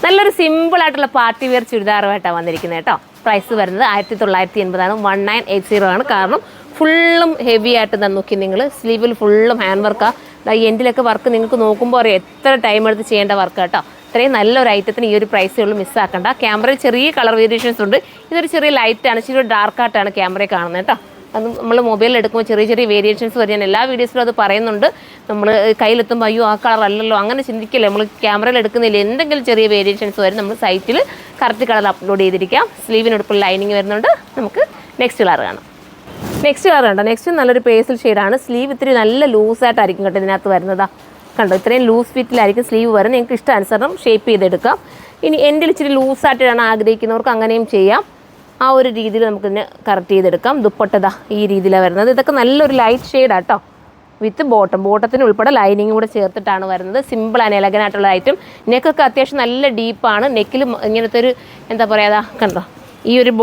നല്ലൊരു സിമ്പിൾ ആയിട്ടുള്ള party wear ചുരിദാറുമായിട്ടാണ് വന്നിരിക്കുന്നത് കേട്ടോ. പ്രൈസ് വരുന്നത് 1980 ആണ്. 1980 ആണ്. കാരണം ഫുള്ളും ഹെവി ആയിട്ട് തന്നെ നോക്കി നിങ്ങൾ. സ്ലീവിൽ ഫുള്ളും ഹാൻഡ് വർക്കാണ്. ഈ എൻഡിലൊക്കെ വർക്ക് നിങ്ങൾക്ക് നോക്കുമ്പോൾ അറിയാം എത്ര ടൈം എടുത്ത് ചെയ്യേണ്ട വർക്ക് കേട്ടോ. ഇത്രയും നല്ലൊരു ഐറ്റത്തിന് ഈ ഒരു പ്രൈസേ ഉള്ളൂ, മിസ്സാക്കണ്ട. ക്യാമറയിൽ ചെറിയ കളർ വേരിയേഷൻസ് ഉണ്ട്. ഇതൊരു ചെറിയ ലൈറ്റാണ്, ഇച്ചിരി ഡാർക്കായിട്ടാണ് ക്യാമറയിൽ കാണുന്നത് കേട്ടോ. അത് നമ്മൾ മൊബൈലിൽ എടുക്കുമ്പോൾ ചെറിയ ചെറിയ വേരിയേഷൻസ് വരും. ഞാൻ എല്ലാ വീഡിയോസിലും അത് പറയുന്നുണ്ട്. നമ്മൾ കയ്യിലെത്തുമ്പോൾ അയ്യോ ആ കളർ അല്ലല്ലോ അങ്ങനെ ചിന്തിക്കില്ല. നമ്മൾ ക്യാമറയിൽ എടുക്കുന്നില്ല, എന്തെങ്കിലും ചെറിയ വേരിയേഷൻസ് വരും. നമ്മൾ സൈറ്റിൽ കറക്റ്റ് കളർ അപ്ലോഡ് ചെയ്തിരിക്കാം. സ്ലീവിനോടൊപ്പം ലൈനിങ് വരുന്നുണ്ട്. നമുക്ക് നെക്സ്റ്റ് കളർ കാണാം. നെക്സ്റ്റ് കളർ കണ്ടോ. നെക്സ്റ്റ് നല്ലൊരു പേസ്റ്റൽ ഷെയ്ഡാണ്. സ്ലീവ് ഇത്തിരി നല്ല ലൂസായിട്ടായിരിക്കും കേട്ടോ ഇതിനകത്ത് വരുന്നതാ. കണ്ടോ ഇത്രയും ലൂസ് ഫിറ്റിലായിരിക്കും സ്ലീവ് വരുന്നത്. നിങ്ങൾക്ക് ഇഷ്ടാനുസരണം ഷേപ്പ് ചെയ്തെടുക്കാം. ഇനി എൻ്റെ ഇച്ചിരി ലൂസായിട്ടാണ് ആഗ്രഹിക്കുന്നവർക്ക് അങ്ങനെയും ചെയ്യാം. ആ ഒരു രീതിയിൽ നമുക്കിതിനെ കറക്റ്റ് ചെയ്തെടുക്കാം. ദുപ്പട്ട ഈ രീതിയിലാണ് വരുന്നത്. ഇതൊക്കെ നല്ലൊരു ലൈറ്റ് ഷെയ്ഡാണ് കേട്ടോ. വിത്ത് ബോട്ടത്തിന് ഉൾപ്പെടെ ലൈനിങ് കൂടെ ചേർത്തിട്ടാണ് വരുന്നത്. സിമ്പിളാണ്, എലഗനായിട്ടുള്ള ഐറ്റം. നെക്കൊക്കെ അത്യാവശ്യം നല്ല ഡീപ്പാണ്. നെക്കിൽ ഇങ്ങനത്തെ ഒരു എന്താ പറയുക കണ്ടോ ഈ ഒരു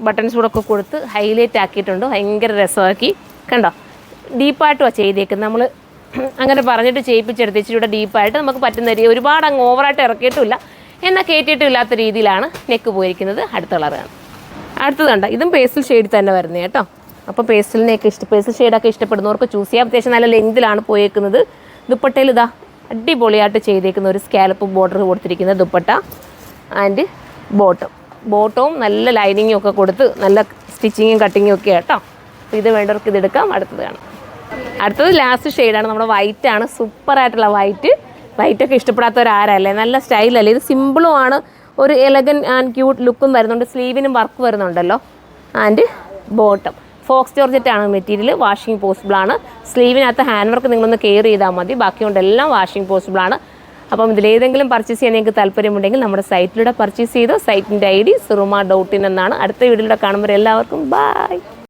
ബട്ടൺസ് കൂടെ ഒക്കെ കൊടുത്ത് ഹൈലൈറ്റ് ആക്കിയിട്ടുണ്ട്. ഭയങ്കര രസമാക്കി കണ്ടോ. ഡീപ്പായിട്ടുമാണ് ചെയ്തേക്കുന്നത്. നമ്മൾ അങ്ങനെ പറഞ്ഞിട്ട് ചെയ്യിപ്പിച്ചെടുത്ത് ഇച്ചിരി ഡീപ്പായിട്ട് നമുക്ക് പറ്റുന്ന രീതി. ഒരുപാട് അങ്ങ് ഓവറായിട്ട് ഇറക്കിയിട്ടുമില്ല, എന്നാൽ കയറ്റിയിട്ടും ഇല്ലാത്ത രീതിയിലാണ് നെക്ക് പോയിരിക്കുന്നത്. അടുത്ത കളറാണ്. അടുത്തത് കണ്ട ഇതും പേസ്റ്റൽ ഷെയ്ഡിൽ തന്നെ വരുന്നത് കേട്ടോ. അപ്പോൾ പേസ്റ്റൽ ഷെയ്ഡൊക്കെ ഇഷ്ടപ്പെടുന്നവർക്ക് ചൂസ് ചെയ്യാം. അത്യാവശ്യം നല്ല ലെങ്തിലാണ് പോയേക്കുന്നത്. ദുപ്പട്ടയിൽ ഇതാ അടിപൊളിയായിട്ട് ചെയ്തേക്കുന്ന ഒരു സ്കാലപ്പ് ബോർഡർ കൊടുത്തിരിക്കുന്ന ദുപ്പട്ട ആൻഡ് ബോട്ടവും നല്ല ലൈനിങ്ങും ഒക്കെ കൊടുത്ത് നല്ല സ്റ്റിച്ചിങ്ങും കട്ടിങ്ങും ഒക്കെ കേട്ടോ. അപ്പോൾ ഇത് വേണ്ടവർക്ക് ഇതെടുക്കാം. അടുത്തത് കാണാം. അടുത്തത് ലാസ്റ്റ് ഷെയ്ഡാണ്. നമ്മുടെ വൈറ്റാണ്. സൂപ്പറായിട്ടുള്ള വൈറ്റൊക്കെ ഇഷ്ടപ്പെടാത്തവരാരല്ലേ. നല്ല സ്റ്റൈലല്ലേ. ഇത് സിമ്പിളുമാണ്. ഒരു എലഗൻ ആൻഡ് ക്യൂട്ട് ലുക്കും വരുന്നുണ്ട്. സ്ലീവിനും വർക്ക് വരുന്നുണ്ടല്ലോ. ആൻഡ് ബോട്ടം ഫോക്സ് ജോർജറ്റാണ് മെറ്റീരിയൽ. വാഷിംഗ് പോസിബിളാണ്. സ്ലീവിനകത്ത് ഹാൻഡ് വർക്ക് നിങ്ങളൊന്ന് കെയർ ചെയ്താൽ മതി. ബാക്കിയുണ്ടെല്ലാം വാഷിംഗ് പോസിബിളാണ്. അപ്പം ഇതിലേതെങ്കിലും പർച്ചേസ് ചെയ്യാൻ നിങ്ങൾക്ക് താല്പര്യമുണ്ടെങ്കിൽ നമ്മുടെ സൈറ്റിലൂടെ പർച്ചേസ് ചെയ്തോ. സൈറ്റിൻ്റെ ID suruma.in എന്നാണ്. അടുത്ത വീഡിയോയിലൂടെ കാണുമ്പോൾ എല്ലാവർക്കും ബൈ.